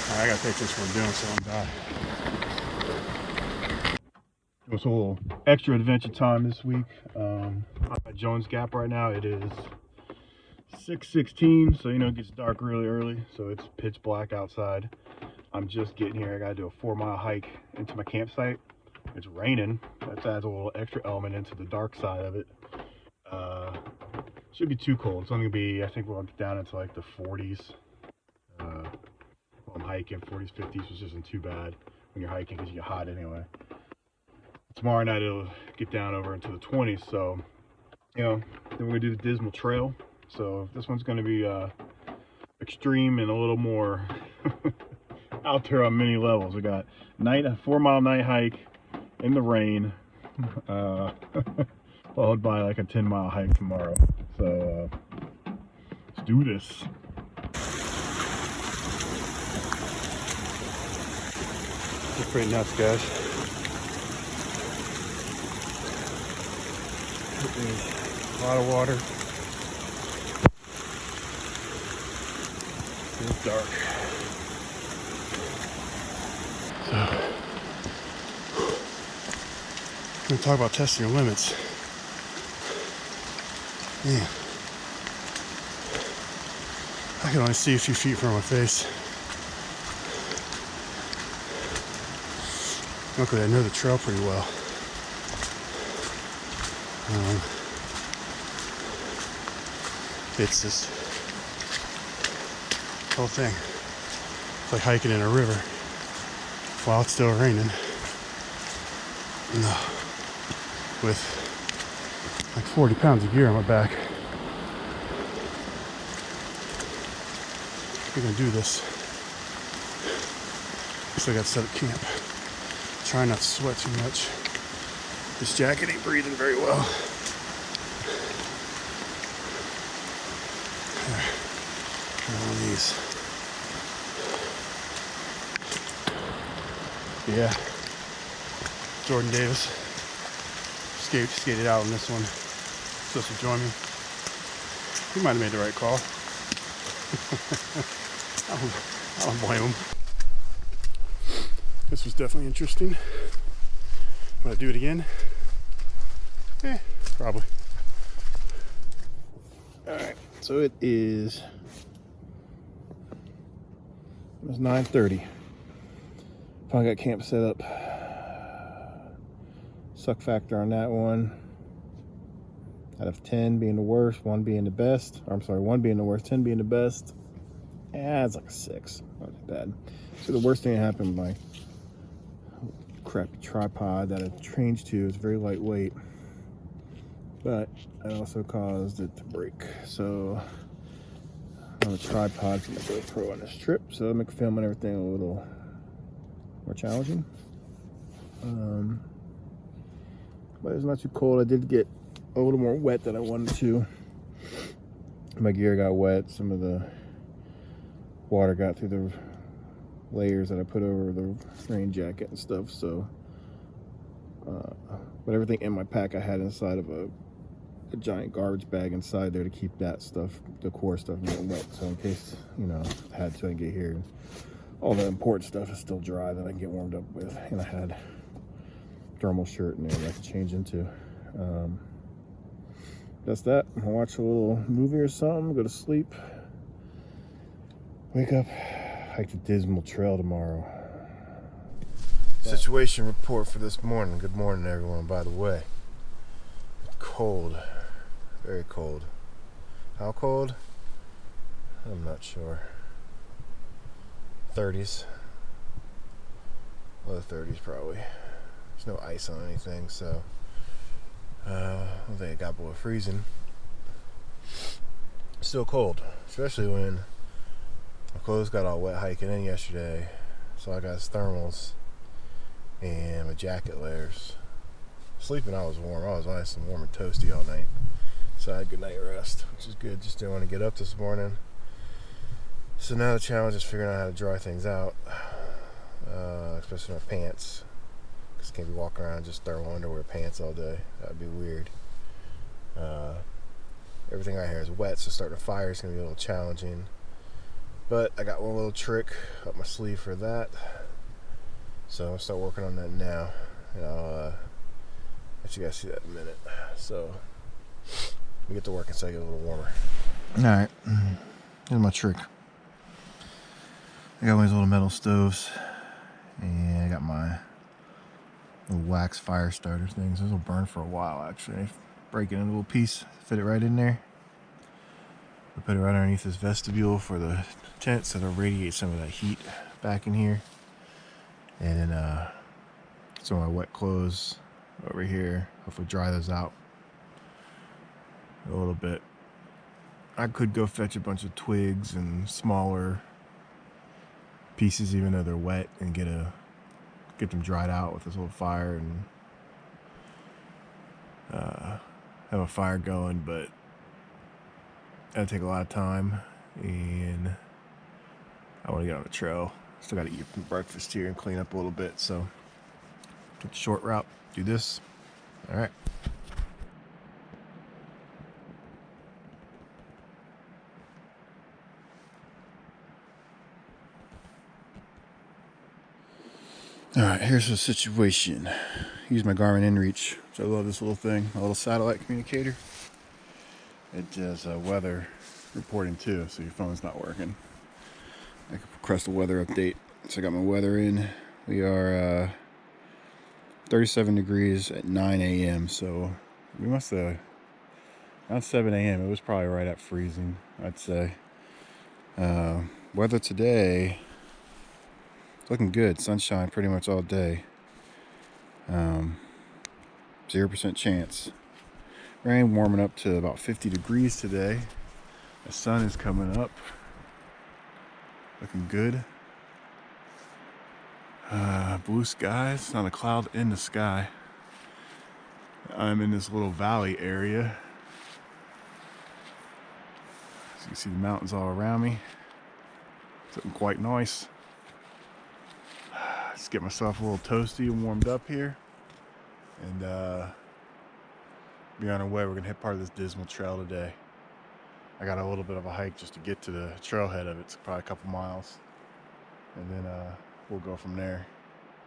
Right, I gotta take this one down so I'm die. It's a little extra adventure time this week. I'm at Jones Gap right now. It is 6:16, so it gets dark really early, so it's pitch black outside. I'm just getting here. I gotta do a 4-mile hike into my campsite. It's raining. That adds a little extra element into the dark side of it. Shouldn't be too cold. It's only gonna be, I think we'll get down into like the 40s. While I'm hiking, 40s, 50s, which isn't too bad when you're hiking because you get hot anyway. Tomorrow night it'll get down over into the 20s, so then we're gonna do the Dismal Trail. So this one's gonna be extreme and a little more out there on many levels. We got a 4-mile night hike in the rain, followed by like a 10-mile hike tomorrow. So let's do this. It's pretty nuts, guys. There's a lot of water. It's dark. So, I'm going to talk about testing your limits. Man, I can only see a few feet from my face. Luckily, I know the trail pretty well. It's just the whole thing. It's like hiking in a river while it's still raining. With like 40 pounds of gear on my back. We're gonna do this. Still got to set up camp. Try not to sweat too much. This jacket ain't breathing very well. One of these. Yeah. Jordan Davis skated out on this one. Supposed to join me. He might have made the right call. I don't blame him. This was definitely interesting. Would I do it again? Probably. Alright, so it is almost 9:30. Finally got camp set up. Suck factor on that one. Out of 10 being the worst, 1 being the best. Or I'm sorry, 1 being the worst, 10 being the best. It's like a 6. Not too bad. So the worst thing that happened, my crappy tripod that I changed to is very lightweight, but it also caused it to break. So on the tripod for my GoPro on this trip, so it'll make filming everything a little more challenging. But it's not too cold. I did get a little more wet than I wanted to. My gear got wet. Some of the water got through the layers that I put over the rain jacket and stuff. So but everything in my pack I had inside of a giant garbage bag inside there to keep that stuff, the core stuff, not wet. So in case I had to get here, all the important stuff is still dry that I can get warmed up with. And I had a thermal shirt in there that I could change into. That's that. I'll watch a little movie or something, go to sleep, wake up, hike the Dismal Trail tomorrow. Situation report for this morning. Good morning, everyone, by the way. Cold. Very cold. How cold? I'm not sure. 30s. Low 30s probably. There's no ice on anything, so I don't think it got below freezing. Still cold, especially when my clothes got all wet hiking in yesterday. So I got thermals and my jacket layers. Sleeping I was warm. I was nice and warm and toasty all night. So I had good night rest, which is good. Just didn't want to get up this morning. So now the challenge is figuring out how to dry things out, especially my pants. Because I can't be walking around just thermal underwear pants all day. That would be weird. Everything right here is wet, so starting a fire is going to be a little challenging. But I got one little trick up my sleeve for that, so I'll start working on that now, and I'll let you guys see that in a minute. So we get to work until I get a little warmer. Alright, here's my trick. I got one of these little metal stoves, and I got my little wax fire starter things. Those will burn for a while actually. Break it in a little piece, fit it right in there. I put it right underneath this vestibule for the tent so it'll radiate some of that heat back in here. And then some of my wet clothes over here. Hopefully dry those out a little bit. I could go fetch a bunch of twigs and smaller pieces even though they're wet and get them dried out with this little fire and have a fire going, but that'll take a lot of time, and I want to get on the trail. Still got to eat breakfast here and clean up a little bit, so take the short route, do this. All right. All right, here's the situation. Use my Garmin InReach. So I love this little thing, a little satellite communicator. It does weather reporting too, so your phone's not working. I can request a weather update. So I got my weather in. We are 37 degrees at 9 a.m. So we must have, around 7 a.m. it was probably right at freezing, I'd say. Weather today, looking good. Sunshine pretty much all day. 0% chance. Rain warming up to about 50 degrees today. The sun is coming up. Looking good. Blue skies, not a cloud in the sky. I'm in this little valley area. So you can see the mountains all around me. It's looking quite nice. Just get myself a little toasty and warmed up here, and be on our way. We're gonna hit part of this dismal trail today. I got a little bit of a hike just to get to the trailhead of it. It's probably a couple miles, and then we'll go from there.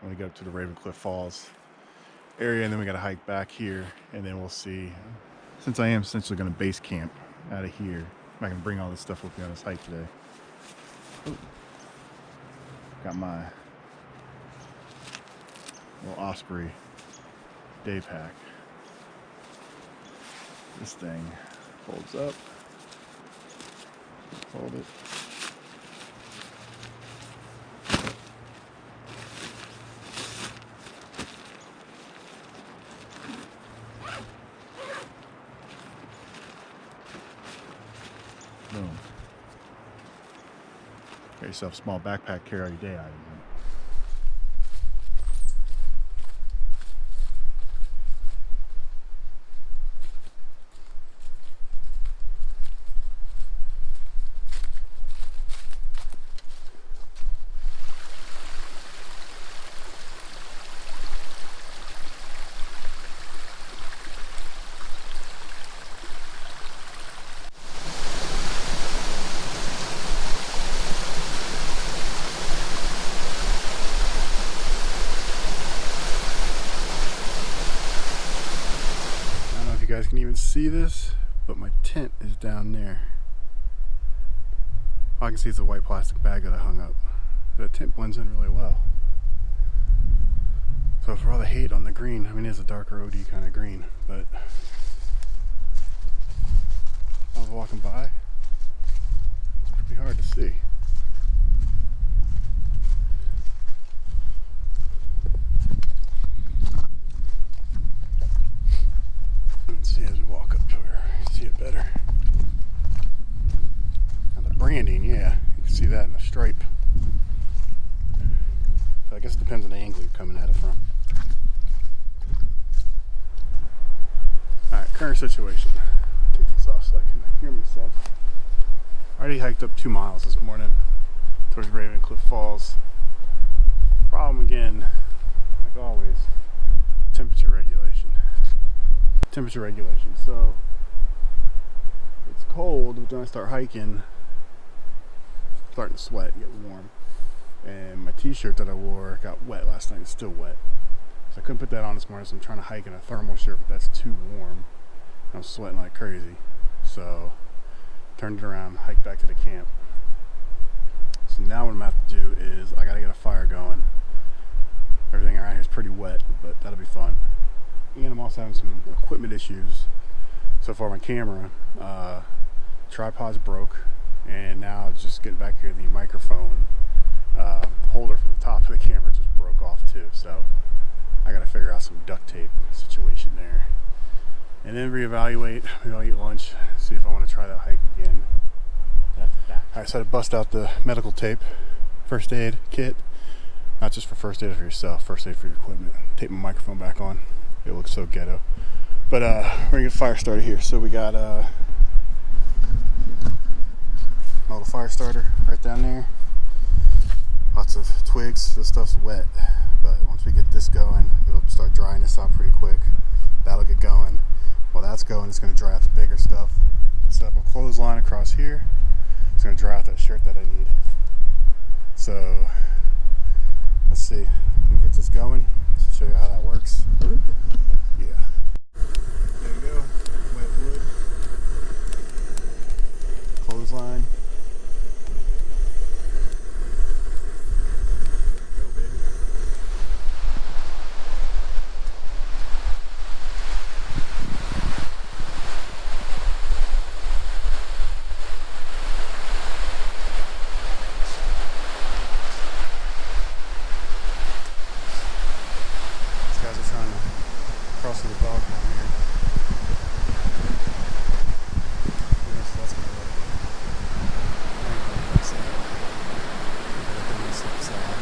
I'm gonna get up to the Ravencliff Falls area, and then we got to hike back here, and then we'll see. Since I am essentially gonna base camp out of here, I'm not gonna bring all this stuff with me on this hike today. Ooh. Got my little Osprey day pack. This thing folds up. Hold it. Boom. Got yourself a small backpack, carry all your day items in. You guys can even see this, but my tent is down there. All I can see is a white plastic bag that I hung up. That tent blends in really well. So for all the hate on the green, I mean it's a darker OD kind of green, but I was walking by, it's pretty hard to see. See as we walk up to her, you see it better. Now the branding, yeah, you can see that in the stripe. So I guess it depends on the angle you're coming at it from. Alright, current situation. Take this off so I can hear myself. I already hiked up 2 miles this morning towards Ravencliff Falls. Problem again, like always, temperature regulation. So it's cold, but then I start hiking starting to sweat and get warm. And my t-shirt that I wore got wet last night. It's still wet. So I couldn't put that on this morning, so I'm trying to hike in a thermal shirt, but that's too warm. I'm sweating like crazy. So turned it around, hiked back to the camp. So now what I'm gonna have to do is I gotta get a fire going. Everything around here is pretty wet, but that'll be fun. And I'm also having some equipment issues. So far my camera, tripod's broke, and now just getting back here, the microphone holder for the top of the camera just broke off too. So I gotta figure out some duct tape situation there. And then reevaluate, maybe I'll eat lunch, see if I wanna try that hike again. Alright, so I bust out the medical tape, first aid kit. Not just for first aid for yourself, first aid for your equipment. Tape my microphone back on. It looks so ghetto. But we're gonna get a fire started here. So we got my little fire starter right down there. Lots of twigs. This stuff's wet, but once we get this going, it'll start drying this out pretty quick. That'll get going. While that's going, it's gonna dry out the bigger stuff. Set up a clothesline across here. It's gonna dry out that shirt that I need. So let's see. Let me get this going. Let's show you how that works. Yeah. There we go. Wet wood. Clothesline. Go, baby. These guys are trying to cross the dog down here. That's gonna work. I ain't gonna fix that. Gotta bring this upside.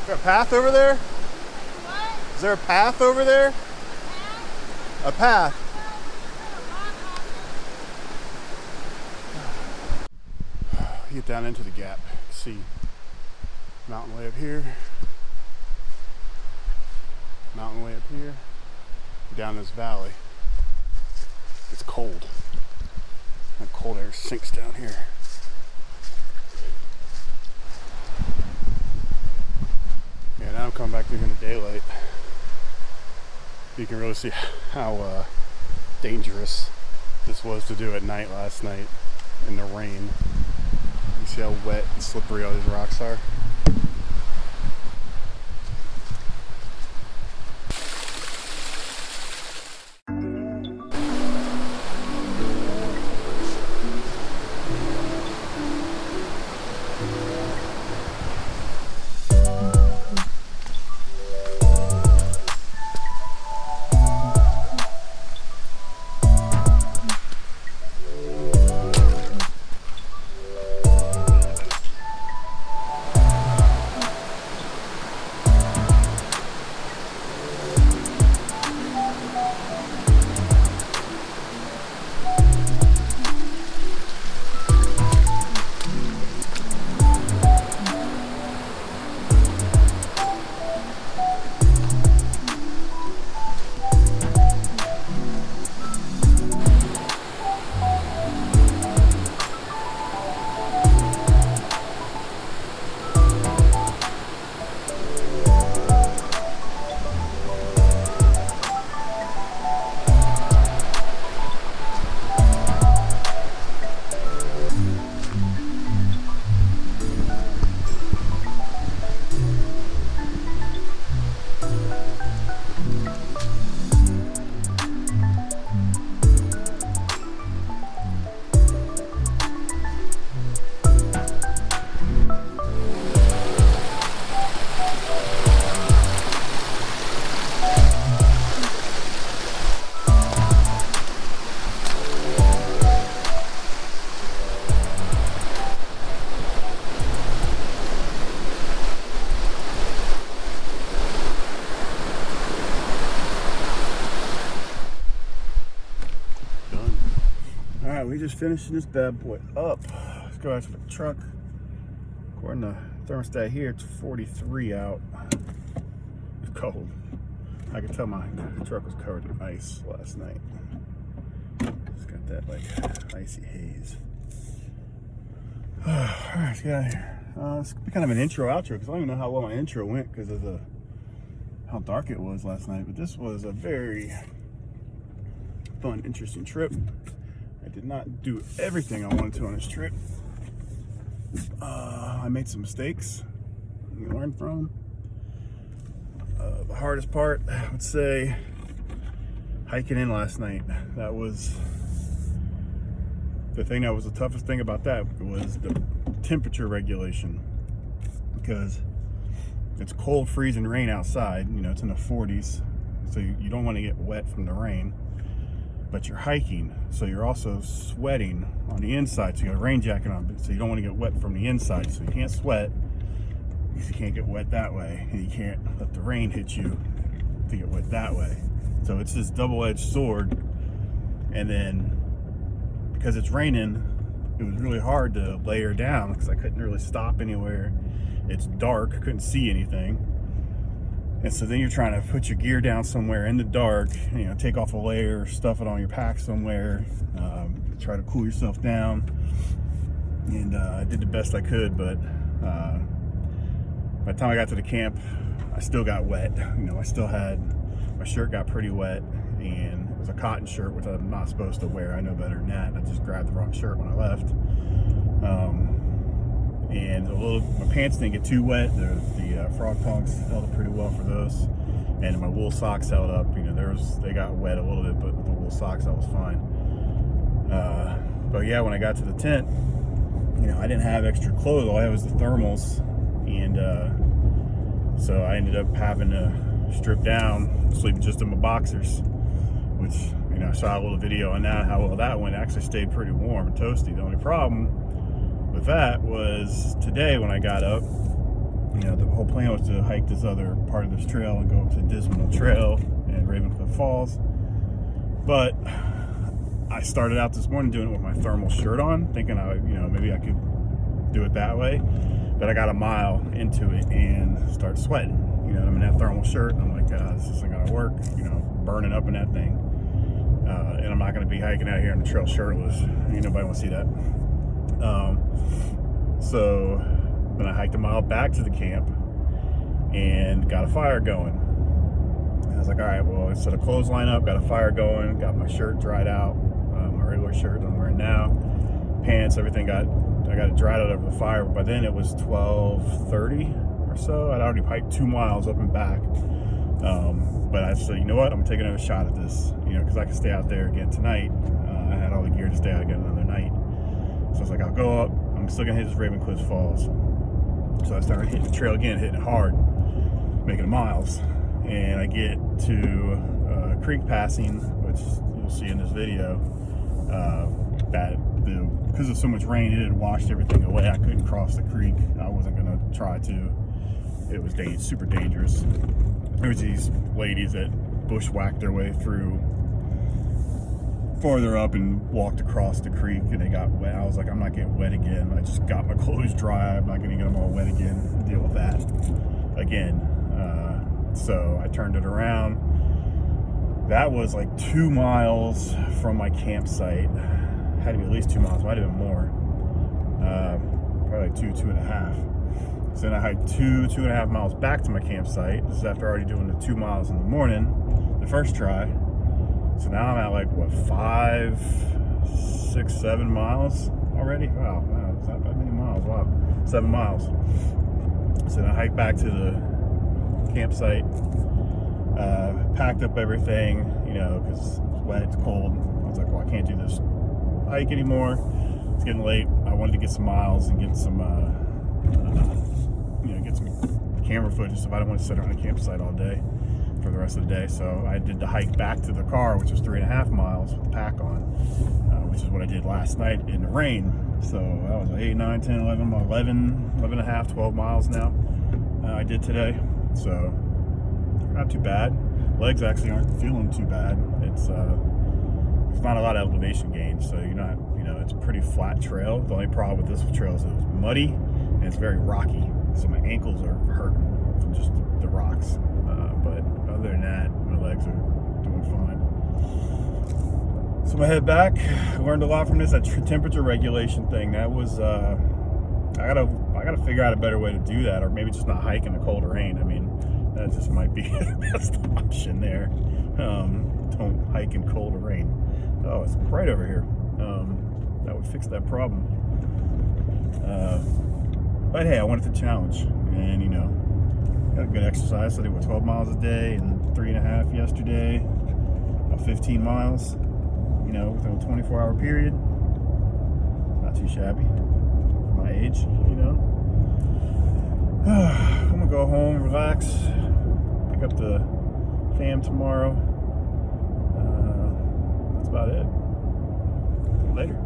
Is there a path over there? What? Is there a path over there? A path. You get down into the gap. See mountain way up here. Mountain way up here. Down this valley. It's cold. That cold air sinks down here. Yeah, now I'm coming back through here in the daylight. You can really see how dangerous this was to do at night last night in the rain. You see how wet and slippery all these rocks are? We just finishing this bad boy up. Let's go out to the truck. According to thermostat here, it's 43 out. It's cold. I could tell my truck was covered in ice last night. It's got that like icy haze. Alright, let's get out of here. It's gonna be kind of an intro outro because I don't even know how well my intro went because of how dark it was last night. But this was a very fun, interesting trip. I did not do everything I wanted to on this trip. I made some mistakes you learn from. The hardest part, I would say, hiking in last night. That was the thing. That was the toughest thing about that was the temperature regulation, because it's cold, freezing rain outside. You know, it's in the 40s, so you don't want to get wet from the rain. But you're hiking, so you're also sweating on the inside. So you got a rain jacket on, so you don't want to get wet from the inside. So you can't sweat because you can't get wet that way, and you can't let the rain hit you to get wet that way. So it's this double-edged sword. And then because it's raining, it was really hard to layer down because I couldn't really stop anywhere. It's dark, I couldn't see anything. And so then you're trying to put your gear down somewhere in the dark, you know, take off a layer, stuff it on your pack somewhere, try to cool yourself down. And I did the best I could, but by the time I got to the camp, I still got wet. You know, I still had, my shirt got pretty wet, and it was a cotton shirt, which I'm not supposed to wear. I know better than that. I just grabbed the wrong shirt when I left. And my pants didn't get too wet. The frog tongs held up pretty well for those, and my wool socks held up. You know, they got wet a little bit, but with the wool socks I was fine. But yeah, when I got to the tent, you know, I didn't have extra clothes. All I had was the thermals, and so I ended up having to strip down, sleeping just in my boxers, which, you know, I saw a little video on that, how well that went. It actually stayed pretty warm and toasty. The only problem with that was today when I got up, you know, the whole plan was to hike this other part of this trail and go up to Dismal Trail and Ravencliff Falls. But I started out this morning doing it with my thermal shirt on, thinking maybe I could do it that way. But I got a mile into it and started sweating. You know, I'm in that thermal shirt, and I'm like, this isn't gonna work. You know, burning up in that thing. And I'm not gonna be hiking out here on the trail shirtless. Ain't nobody wanna see that. So then I hiked a mile back to the camp and got a fire going. And I was like, all right, well, I set a clothesline up, got a fire going, got my shirt dried out, my regular shirt I'm wearing now, pants, everything I got it dried out over the fire. But by then it was 12:30 or so. I'd already hiked 2 miles up and back. But I said, you know what, I'm gonna take another shot at this, you know, because I can stay out there again tonight. I had all the gear to stay out again another night. So I was like, I'll go up. I'm still gonna hit this Ravencliff Falls. So I started hitting the trail again, hitting it hard, making it miles. And I get to creek passing, which you'll see in this video, because of so much rain, it had washed everything away. I couldn't cross the creek. I wasn't gonna try to. It was super dangerous. There was these ladies that bushwhacked their way through farther up and walked across the creek, and they got wet. I was like, I'm not getting wet again. I just got my clothes dry. I'm not gonna get them all wet again. Deal with that again. So I turned it around. That was like 2 miles from my campsite. Had to be at least 2 miles. Might have been more. Probably like 2.5. So then I hiked 2.5 miles back to my campsite. This is after already doing the 2 miles in the morning, the first try. So now I'm at like, what, 5, 6, 7 miles already? Wow, it's not that many miles. Wow, 7 miles. So then I hiked back to the campsite, packed up everything, you know, because it's wet, it's cold. I was like, well, I can't do this hike anymore. It's getting late. I wanted to get some miles and get some, get some camera footage, so I don't want to sit around the campsite all day for the rest of the day. So I did the hike back to the car, which was 3.5 miles with the pack on, which is what I did last night in the rain. So that was 8, 9, 10, 11 and a half, 12 miles now I did today. So not too bad. Legs actually aren't feeling too bad. It's not a lot of elevation gain, so you're not, it's a pretty flat trail. The only problem with this trail is it's muddy and it's very rocky, so my ankles are hurting from just the rocks. But other than that, my legs are doing fine. So I'm gonna head back. I learned a lot from this. That temperature regulation thing. That was I gotta figure out a better way to do that, or maybe just not hike in the cold or rain. I mean, that just might be the best option there. Don't hike in cold or rain. Oh, it's bright over here. That would fix that problem. But hey, I wanted to challenge, and you know, got a good exercise. So I did 12 miles a day and 3.5 yesterday, about 15 miles. You know, within a 24-hour period. Not too shabby for my age, you know. I'm gonna go home, relax, pick up the fam tomorrow. That's about it. Later.